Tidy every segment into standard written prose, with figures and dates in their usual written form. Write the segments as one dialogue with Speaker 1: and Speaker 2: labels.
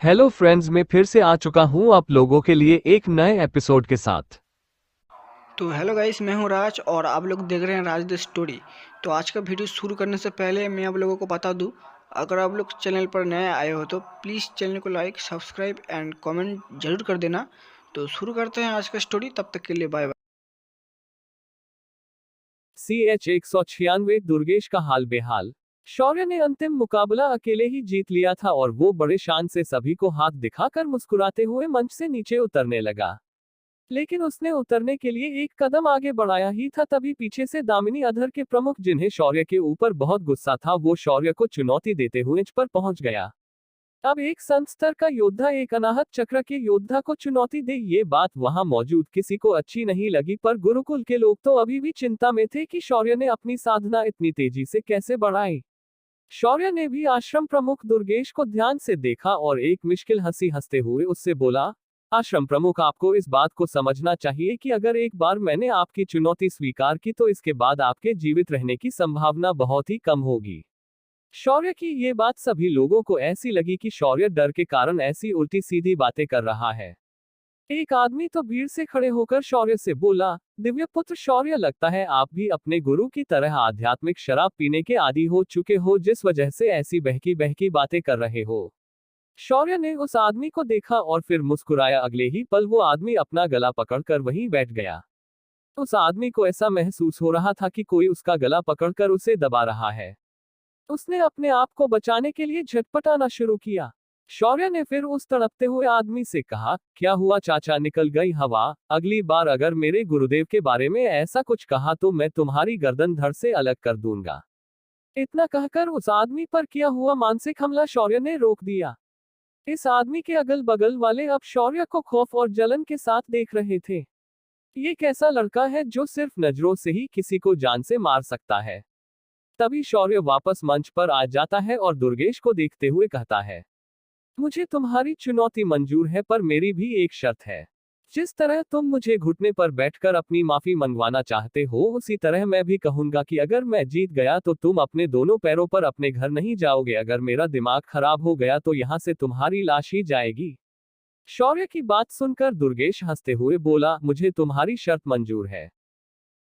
Speaker 1: Hello friends, मैं फिर से आ चुका हूं आप लोगों के लिए एक नए एपिसोड के साथ।
Speaker 2: तो हेलो गाइस, मैं हूं राज और आप लोग देख रहे हैं राज द स्टोरी। तो आज का वीडियो शुरू करने से पहले मैं आप लोगों को बता दूं, अगर आप लोग चैनल पर नए आए हो तो प्लीज़ चैनल को लाइक सब्सक्राइब एंड कमेंट जरूर कर देना। तो शुरू करते हैं आज का स्टोरी, तब तक के लिए बाय बाय।
Speaker 3: CH 196 दुर्गेश का हाल बेहाल। शौर्य ने अंतिम मुकाबला अकेले ही जीत लिया था और वो बड़े शान से सभी को हाथ दिखाकर मुस्कुराते हुए मंच से नीचे उतरने लगा। लेकिन उसने उतरने के लिए एक कदम आगे बढ़ाया ही था, तभी पीछे से दामिनी अधर के प्रमुख, जिन्हें शौर्य के ऊपर बहुत गुस्सा था, वो शौर्य को चुनौती देते हुए मंच पर पहुंच गया। अब एक संत स्तर का योद्धा एक अनाहत चक्र के योद्धा को चुनौती दे, ये बात वहां मौजूद किसी को अच्छी नहीं लगी, पर गुरुकुल के लोग तो अभी भी चिंता में थे कि शौर्य ने अपनी साधना इतनी तेजी से कैसे बढ़ाई। शौर्य ने भी आश्रम प्रमुख दुर्गेश को ध्यान से देखा और एक मुश्किल हंसी हंसते हुए उससे बोला, आश्रम प्रमुख, आपको इस बात को समझना चाहिए कि अगर एक बार मैंने आपकी चुनौती स्वीकार की तो इसके बाद आपके जीवित रहने की संभावना बहुत ही कम होगी। शौर्य की ये बात सभी लोगों को ऐसी लगी कि शौर्य डर के कारण ऐसी उल्टी सीधी बातें कर रहा है। एक आदमी तो भीड़ से खड़े होकर शौर्य से बोला, दिव्य पुत्र शौर्य, लगता है आप भी अपने गुरु की तरह आध्यात्मिक शराब पीने के आदी हो चुके हो, जिस वजह से ऐसी बहकी बहकी बातें कर रहे हो। शौर्य ने उस आदमी को देखा और फिर मुस्कुराया। अगले ही पल वो आदमी अपना गला पकड़कर वहीं बैठ गया। उस आदमी को ऐसा महसूस हो रहा था कि कोई उसका गला पकड़कर उसे दबा रहा है। उसने अपने आप को बचाने के लिए झटपटाना शुरू किया। शौर्य ने फिर उस तड़पते हुए आदमी से कहा, क्या हुआ चाचा, निकल गई हवा? अगली बार अगर मेरे गुरुदेव के बारे में ऐसा कुछ कहा तो मैं तुम्हारी गर्दन धड़ से अलग कर दूंगा। इतना कहकर उस आदमी पर किया हुआ मानसिक हमला शौर्य ने रोक दिया। इस आदमी के अगल बगल वाले अब शौर्य को खौफ और जलन के साथ देख रहे थे। ये कैसा लड़का है जो सिर्फ नजरों से ही किसी को जान से मार सकता है। तभी शौर्य वापस मंच पर आ जाता है और दुर्गेश को देखते हुए कहता है, मुझे तुम्हारी चुनौती मंजूर है, पर मेरी भी एक शर्त है। जिस तरह तुम मुझे घुटने पर बैठकर अपनी माफी मंगवाना चाहते हो, उसी तरह मैं भी कहूंगा कि अगर मैं जीत गया तो तुम अपने दोनों पैरों पर अपने घर नहीं जाओगे। अगर मेरा दिमाग खराब हो गया तो यहां से तुम्हारी लाश ही जाएगी। शौर्य की बात सुनकर दुर्गेश हंसते हुए बोला, मुझे तुम्हारी शर्त मंजूर है।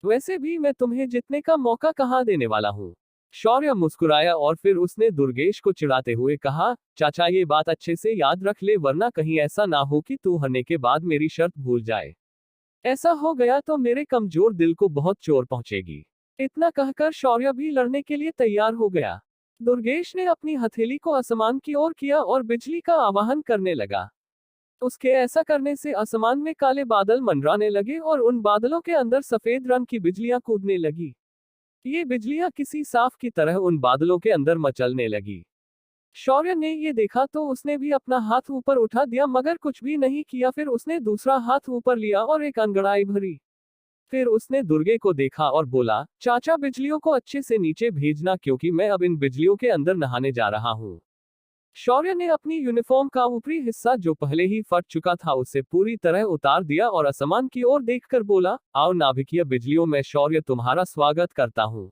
Speaker 3: वैसे भी मैं तुम्हें जीतने का मौका कहाँ देने वाला हूँ। शौर्य मुस्कुराया और फिर उसने दुर्गेश को चिढ़ाते हुए कहा, चाचा, ये बात अच्छे से याद रख ले, वरना कहीं ऐसा ना हो कि तू हारने के बाद मेरी शर्त भूल जाए। ऐसा हो गया तो मेरे कमजोर दिल को बहुत चोट पहुंचेगी। इतना कहकर शौर्य भी लड़ने के लिए तैयार हो गया। दुर्गेश ने अपनी हथेली को आसमान की ओर किया और बिजली का आवाहन करने लगा। उसके ऐसा करने से आसमान में काले बादल मंडराने लगे और उन बादलों के अंदर सफेद रंग की बिजलियां कूदने लगी। ये बिजलियां किसी सांप की तरह उन बादलों के अंदर मचलने लगी। शौर्य ने ये देखा तो उसने भी अपना हाथ ऊपर उठा दिया, मगर कुछ भी नहीं किया। फिर उसने दूसरा हाथ ऊपर लिया और एक अंगड़ाई भरी। फिर उसने दुर्गे को देखा और बोला, चाचा, बिजलियों को अच्छे से नीचे भेजना, क्योंकि मैं अब इन बिजलियों के अंदर नहाने जा रहा हूँ। शौर्य ने अपनी यूनिफॉर्म का ऊपरी हिस्सा, जो पहले ही फट चुका था, उसे पूरी तरह उतार दिया और आसमान की ओर देखकर बोला, आओ नाभिकीय बिजलियों, मैं शौर्य तुम्हारा स्वागत करता हूँ।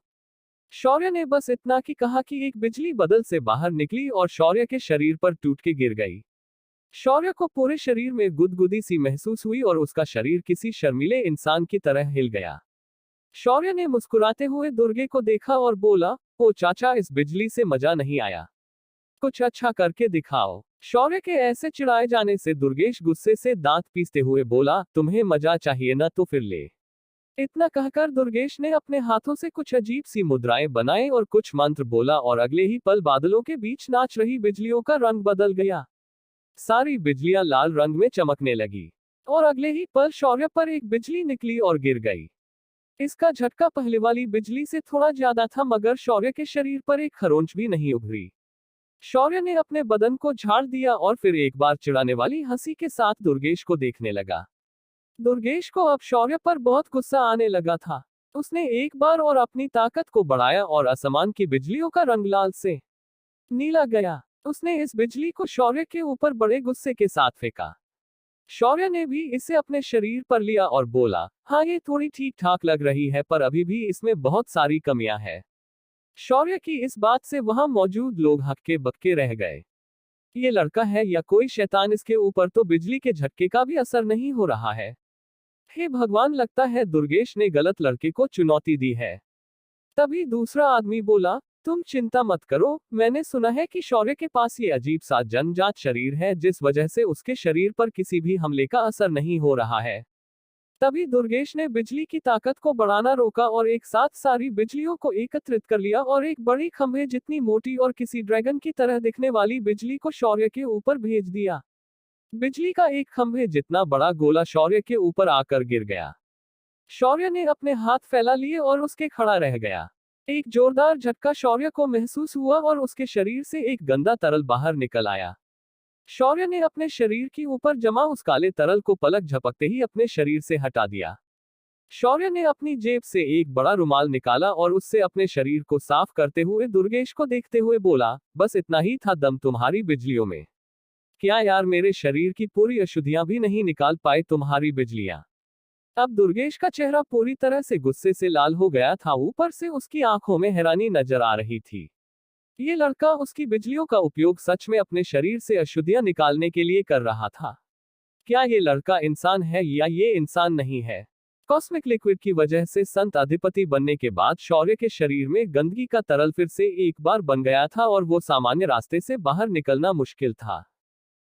Speaker 3: शौर्य ने बस इतना की कहा कि एक बिजली बदल से बाहर निकली और शौर्य के शरीर पर टूट के गिर गई। शौर्य को पूरे शरीर में गुदगुदी सी महसूस हुई और उसका शरीर किसी शर्मीले इंसान की तरह हिल गया। शौर्य ने मुस्कुराते हुए दुर्गे को देखा और बोला, ओ चाचा, इस बिजली से मजा नहीं आया, कुछ अच्छा करके दिखाओ। शौर्य के ऐसे चिढ़ाए जाने से दुर्गेश गुस्से से दांत पीसते हुए बोला, तुम्हें मजा चाहिए ना, तो फिर ले। इतना कहकर दुर्गेश ने अपने हाथों से कुछ अजीब सी मुद्राएं बनाए और कुछ मंत्र बोला और अगले ही पल बादलों के बीच नाच रही बिजलियों का रंग बदल गया। सारी बिजलियां लाल रंग में चमकने लगी और अगले ही पल शौर्य पर एक बिजली निकली और गिर गई। इसका झटका पहले वाली बिजली से थोड़ा ज्यादा था, मगर शौर्य के शरीर पर एक खरोंच भी नहीं उभरी। शौर्य ने अपने बदन को झाड़ दिया और फिर एक बार चिढ़ाने वाली हंसी के साथ दुर्गेश को देखने लगा। दुर्गेश को अब शौर्य पर बहुत गुस्सा आने लगा था। उसने एक बार और अपनी ताकत को बढ़ाया और आसमान की बिजलियों का रंग लाल से नीला गया। उसने इस बिजली को शौर्य के ऊपर बड़े गुस्से के साथ फेंका। शौर्य ने भी इसे अपने शरीर पर लिया और बोला, हाँ, ये थोड़ी ठीक ठाक लग रही है, पर अभी भी इसमें बहुत सारी कमियां हैं। शौर्य की इस बात से वहां मौजूद लोग हक्के बक्के रह गए। ये लड़का है या कोई शैतान, इसके ऊपर तो बिजली के झटके का भी असर नहीं हो रहा है। हे भगवान, लगता है दुर्गेश ने गलत लड़के को चुनौती दी है। तभी दूसरा आदमी बोला, तुम चिंता मत करो, मैंने सुना है कि शौर्य के पास ये अजीब सा जन्मजात शरीर है जिस वजह से उसके शरीर पर किसी भी हमले का असर नहीं हो रहा है। तभी दुर्गेश ने बिजली की ताकत को बढ़ाना रोका और एक साथ सारी बिजलियों को एकत्रित कर लिया और एक बड़ी खंभे जितनी मोटी और किसी ड्रैगन की तरह दिखने वाली बिजली को शौर्य के ऊपर भेज दिया। बिजली का एक खंभे जितना बड़ा गोला शौर्य के ऊपर आकर गिर गया। शौर्य ने अपने हाथ फैला लिए और उसके खड़ा रह गया। एक जोरदार झटका शौर्य को महसूस हुआ और उसके शरीर से एक गंदा तरल बाहर निकल आया। शौर्य ने अपने शरीर के ऊपर जमा उस काले तरल को पलक झपकते ही अपने शरीर से हटा दिया। शौर्य ने अपनी जेब से एक बड़ा रुमाल निकाला और उससे अपने शरीर को साफ करते हुए दुर्गेश को देखते हुए बोला, बस इतना ही था दम तुम्हारी बिजलियों में। क्या यार, मेरे शरीर की पूरी अशुद्धियां भी नहीं निकाल पाए तुम्हारी बिजलियां। अब दुर्गेश का चेहरा पूरी तरह से गुस्से से लाल हो गया था, ऊपर से उसकी आंखों में हैरानी नजर आ रही थी। ये लड़का उसकी बिजलियों का उपयोग सच में अपने शरीर से अशुद्धियां निकालने के लिए कर रहा था। क्या ये लड़का इंसान है या ये इंसान नहीं है? कॉस्मिक लिक्विड की वजह से संत अधिपति बनने के बाद शौर्य के शरीर में गंदगी का तरल फिर से एक बार बन गया था और वो सामान्य रास्ते से बाहर निकलना मुश्किल था।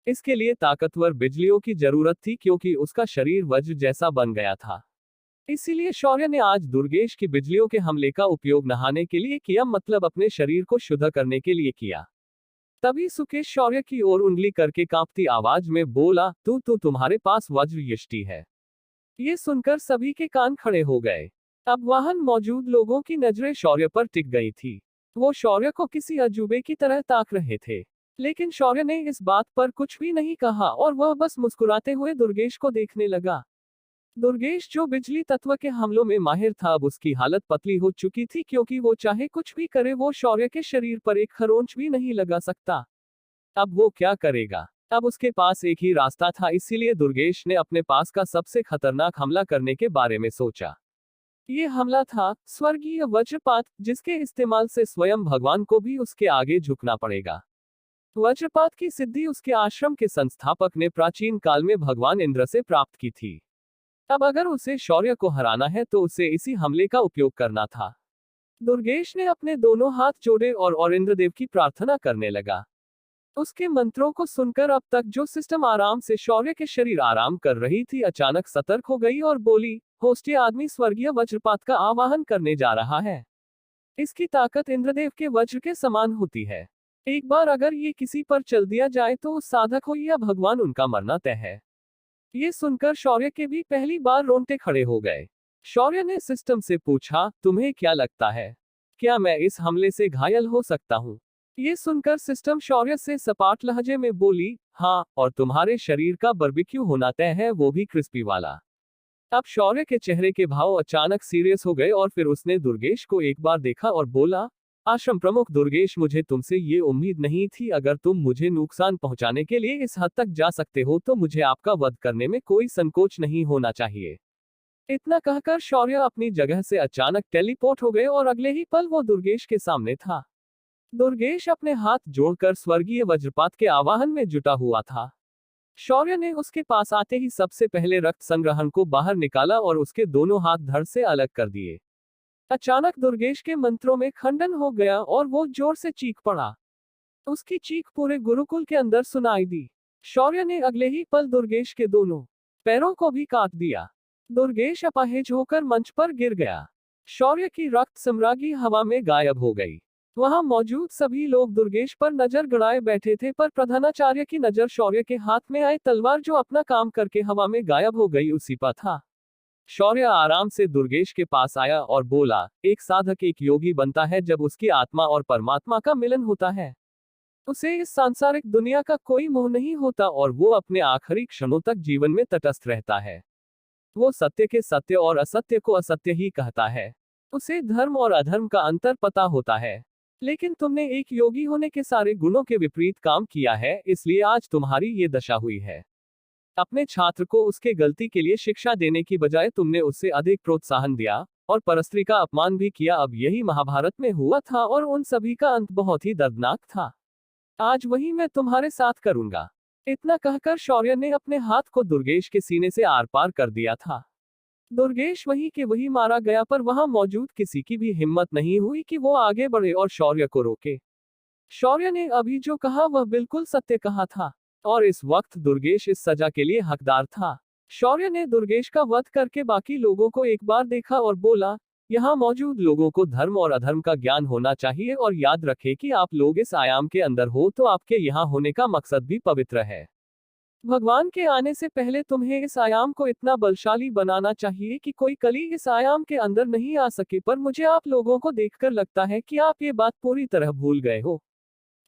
Speaker 3: इसके लिए ताकतवर बिजलियों की जरूरत थी क्योंकि उसका शरीर वज्र जैसा बन गया था। इसीलिए शौर्य ने आज दुर्गेश की बिजलियों के हमले का उपयोग नहाने के लिए किया, मतलब अपने शरीर को शुद्ध करने के लिए किया। तभी सुकेश शौर्य की ओर उंगली करके कांपती आवाज में बोला, तुम्हारे पास वज्र यष्टि है। ये सुनकर सभी के कान खड़े हो गए। अब वहां मौजूद लोगों की नजरें शौर्य पर टिक गई थी। वो शौर्य को किसी अजूबे की तरह ताक रहे थे, लेकिन शौर्य ने इस बात पर कुछ भी नहीं कहा और वह बस मुस्कुराते हुए दुर्गेश को देखने लगा। दुर्गेश जो बिजली तत्व के हमलों में माहिर था, अब उसकी हालत पतली हो चुकी थी क्योंकि वो चाहे कुछ भी करे वो शौर्य के शरीर पर एक खरोंच भी नहीं लगा सकता। अब वो क्या करेगा? अब उसके पास एक ही रास्ता था, इसीलिए दुर्गेश ने अपने पास का सबसे खतरनाक हमला करने के बारे में सोचा। ये हमला था स्वर्गीय वज्रपात, जिसके इस्तेमाल से स्वयं भगवान को भी उसके आगे झुकना पड़ेगा। वज्रपात की सिद्धि उसके आश्रम के संस्थापक ने प्राचीन काल में भगवान इंद्र से प्राप्त की थी। अब अगर उसे शौर्य को हराना है तो उसे इसी हमले का उपयोग करना था। दुर्गेश ने अपने दोनों हाथ जोड़े और इंद्रदेव की प्रार्थना करने लगा। उसके मंत्रों को सुनकर अब तक जो सिस्टम आराम से शौर्य के शरीर आराम कर रही थी, अचानक सतर्क हो गई और बोली, होस्ट, ये आदमी स्वर्गीय वज्रपात का आवाहन करने जा रहा है। इसकी ताकत इंद्रदेव के वज्र के समान होती है। एक बार अगर ये किसी पर चल दिया जाए तो उस साधक हो या भगवान, उनका मरना तय है। ये सुनकर शौर्य के भी पहली बार रोंगटे खड़े हो गए। शौर्य ने सिस्टम से पूछा, तुम्हें क्या लगता है, क्या मैं इस हमले से घायल हो सकता हूँ? ये सुनकर सिस्टम शौर्य से सपाट लहजे में बोली, हाँ, और तुम्हारे शरीर का बारबेक्यू होना तय है, वो भी क्रिस्पी वाला। अब शौर्य के चेहरे के भाव अचानक सीरियस हो गए और फिर उसने दुर्गेश को एक बार देखा और बोला, आश्रम प्रमुख दुर्गेश, मुझे तुमसे ये उम्मीद नहीं थी। अगर तुम मुझे नुकसान पहुंचाने के लिए इस हद तक जा सकते हो तो मुझे आपका वध करने में कोई संकोच नहीं होना चाहिए। इतना कहकर शौर्य अपनी जगह से अचानक टेलीपोर्ट हो गए और अगले ही पल वो दुर्गेश के सामने था। दुर्गेश अपने हाथ जोड़कर स्वर्गीय वज्रपात के आवाहन में जुटा हुआ था। शौर्य ने उसके पास आते ही सबसे पहले रक्त संग्रहण को बाहर निकाला और उसके दोनों हाथ धड़ से अलग कर दिए। अचानक दुर्गेश के मंत्रों में खंडन हो गया और वो जोर से चीख पड़ा। उसकी चीख पूरे गुरुकुल के अंदर सुनाई दी। शौर्य ने अगले ही पल दुर्गेश के दोनों पैरों को भी काट दिया। दुर्गेश अपाहिज होकर मंच पर गिर गया। शौर्य की रक्त सम्रागी हवा में गायब हो गई। वहां मौजूद सभी लोग दुर्गेश पर नजर गड़ाए बैठे थे, पर प्रधानाचार्य की नजर शौर्य के हाथ में आई तलवार जो अपना काम करके हवा में गायब हो गई उसी पर था। शौर्य आराम से दुर्गेश के पास आया और बोला, एक साधक एक योगी बनता है जब उसकी आत्मा और परमात्मा का मिलन होता है। उसे इस सांसारिक दुनिया का कोई मोह नहीं होता और वो अपने आखिरी क्षणों तक जीवन में तटस्थ रहता है। वो सत्य के सत्य और असत्य को असत्य ही कहता है। उसे धर्म और अधर्म का अंतर पता होता है। लेकिन तुमने एक योगी होने के सारे गुणों के विपरीत काम किया है, इसलिए आज तुम्हारी ये दशा हुई है। अपने छात्र को उसके गलती के लिए शिक्षा देने की बजाय तुमने उससे अधिक प्रोत्साहन दिया और परस्त्री का अपमान भी किया। अब यही महाभारत में हुआ था और उन सभी का अंत बहुत ही दर्दनाक था। आज वही मैं तुम्हारे साथ करूंगा। इतना कहकर शौर्य ने अपने हाथ को दुर्गेश के सीने से आर पार कर दिया था। दुर्गेश वही के वही मारा गया, पर वहां मौजूद किसी की भी हिम्मत नहीं हुई कि वो आगे बढ़े और शौर्य को रोके। शौर्य ने अभी जो कहा वह बिल्कुल सत्य कहा था, और इस वक्त दुर्गेश इस सजा के लिए हकदार था। शौर्य ने दुर्गेश का वध करके बाकी लोगों को एक बार देखा और बोला, यहाँ मौजूद लोगों को धर्म और अधर्म का ज्ञान होना चाहिए, और याद रखें कि आप लोग इस आयाम के अंदर हो तो आपके यहाँ होने का मकसद भी पवित्र है। भगवान के आने से पहले तुम्हें इस आयाम को इतना बलशाली बनाना चाहिए कि कोई कली इस आयाम के अंदर नहीं आ सके, पर मुझे आप लोगों को देखकर लगता है कि आप ये बात पूरी तरह भूल गए हो।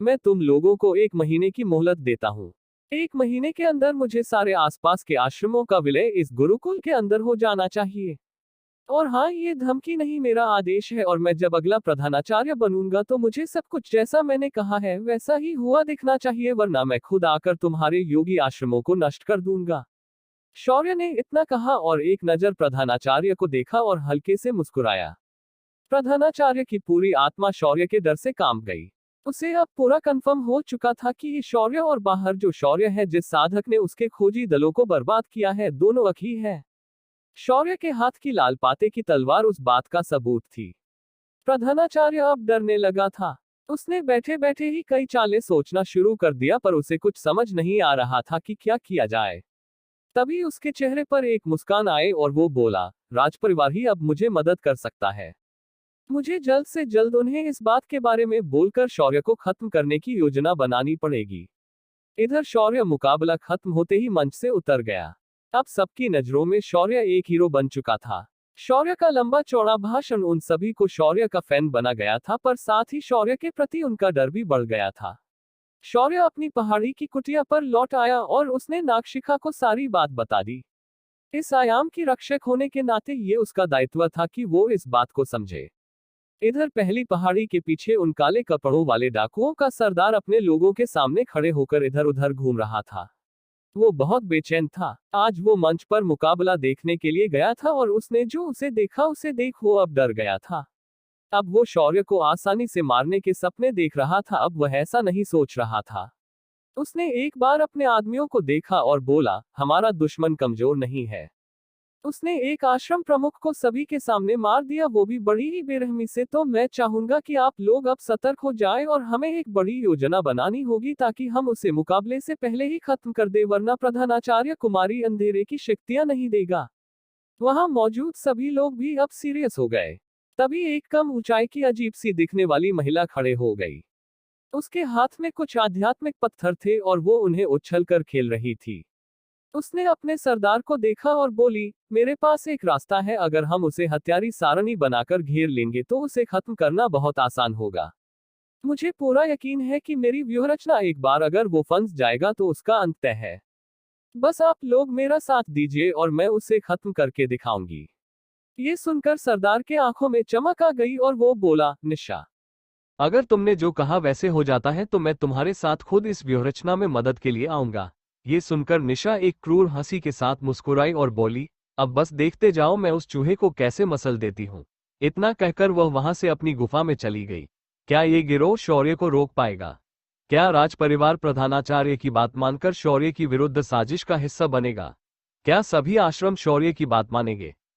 Speaker 3: मैं तुम लोगों को 1 महीने की मोहलत देता हूँ। 1 महीने के अंदर मुझे सारे आसपास के आश्रमों का विलय इस गुरुकुल के अंदर हो जाना चाहिए। और हाँ, ये धमकी नहीं, मेरा आदेश है, और मैं जब अगला प्रधानाचार्य बनूंगा तो मुझे सब कुछ जैसा मैंने कहा है वैसा ही हुआ दिखना चाहिए, वरना मैं खुद आकर तुम्हारे योगी आश्रमों को नष्ट कर दूंगा। शौर्य ने इतना कहा और एक नजर प्रधानाचार्य को देखा और हल्के से मुस्कुराया। प्रधानाचार्य की पूरी आत्मा शौर्य के डर से कांप गई। उसे अब पूरा कंफर्म हो चुका था कि ये शौर्य और बाहर जो शौर्य है, जिस साधक ने उसके खोजी दलों को बर्बाद किया है, दोनों एक ही है। शौर्य के हाथ की लाल पाते की तलवार उस बात का सबूत थी। प्रधानाचार्य अब डरने लगा था। उसने बैठे बैठे ही कई चालें सोचना शुरू कर दिया, पर उसे कुछ समझ नहीं आ रहा था कि क्या किया जाए। तभी उसके चेहरे पर एक मुस्कान आए और वो बोला, राजपरिवार ही अब मुझे मदद कर सकता है। मुझे जल्द से जल्द उन्हें इस बात के बारे में बोलकर शौर्य को खत्म करने की योजना बनानी पड़ेगी। इधर शौर्य मुकाबला खत्म होते ही मंच से उतर गया। अब सबकी नजरों में शौर्य एक हीरो बन चुका था। शौर्य का लंबा चौड़ा भाषण उन सभी को शौर्य का फैन बना गया था, पर साथ ही शौर्य के प्रति उनका डर भी बढ़ गया था। शौर्य अपनी पहाड़ी की कुटिया पर लौट आया और उसने नागशिखा को सारी बात बता दी। इस आयाम की रक्षक होने के नाते ये उसका दायित्व था कि वो इस बात को समझे। इधर पहली पहाड़ी के पीछे उन काले कपड़ों वाले डाकुओं का सरदार अपने लोगों के सामने खड़े होकर इधर उधर घूम रहा था। वो बहुत बेचैन था। आज वो मंच पर मुकाबला देखने के लिए गया था और उसने जो उसे देखा उसे देख वो अब डर गया था। अब वो शौर्य को आसानी से मारने के सपने देख रहा था, अब वह ऐसा नहीं सोच रहा था। उसने एक बार अपने आदमियों को देखा और बोला, हमारा दुश्मन कमजोर नहीं है। उसने एक आश्रम प्रमुख को सभी के सामने मार दिया, वो भी बड़ी ही बेरहमी से। तो मैं चाहूंगा कि आप लोग अब सतर्क हो जाएं और हमें एक बड़ी योजना बनानी होगी ताकि हम उसे मुकाबले से पहले ही खत्म कर दे, वरना प्रधानाचार्य कुमारी अंधेरे की शक्तियां नहीं देगा। वहां मौजूद सभी लोग भी अब सीरियस हो गए। तभी एक कम ऊंचाई की अजीब सी दिखने वाली महिला खड़े हो गई। उसके हाथ में कुछ आध्यात्मिक पत्थर थे और वो उन्हें उछलकर खेल रही थी। उसने अपने सरदार को देखा और बोली, मेरे पास एक रास्ता है, अगर हम उसे हत्यारी सारणी बनाकर घेर लेंगे तो उसे खत्म करना बहुत आसान होगा। मुझे पूरा यकीन है कि मेरी व्यूहरचना एक बार अगर वो फंस जाएगा तो उसका अंत तय है। बस आप लोग मेरा साथ दीजिए और मैं उसे खत्म करके दिखाऊंगी। ये सुनकर सरदार के आंखों में चमक आ गई और वो बोला, निशा,
Speaker 1: अगर तुमने जो कहा वैसे हो जाता है तो मैं तुम्हारे साथ खुद इस व्यूहरचना में मदद के लिए आऊंगा। ये सुनकर निशा एक क्रूर हंसी के साथ मुस्कुराई और बोली, अब बस देखते जाओ मैं उस चूहे को कैसे मसल देती हूँ। इतना कहकर वह वहां से अपनी गुफा में चली गई। क्या ये गिरोह शौर्य को रोक पाएगा? क्या राजपरिवार प्रधानाचार्य की बात मानकर शौर्य की विरुद्ध साजिश का हिस्सा बनेगा? क्या सभी आश्रम शौर्य की बात मानेंगे?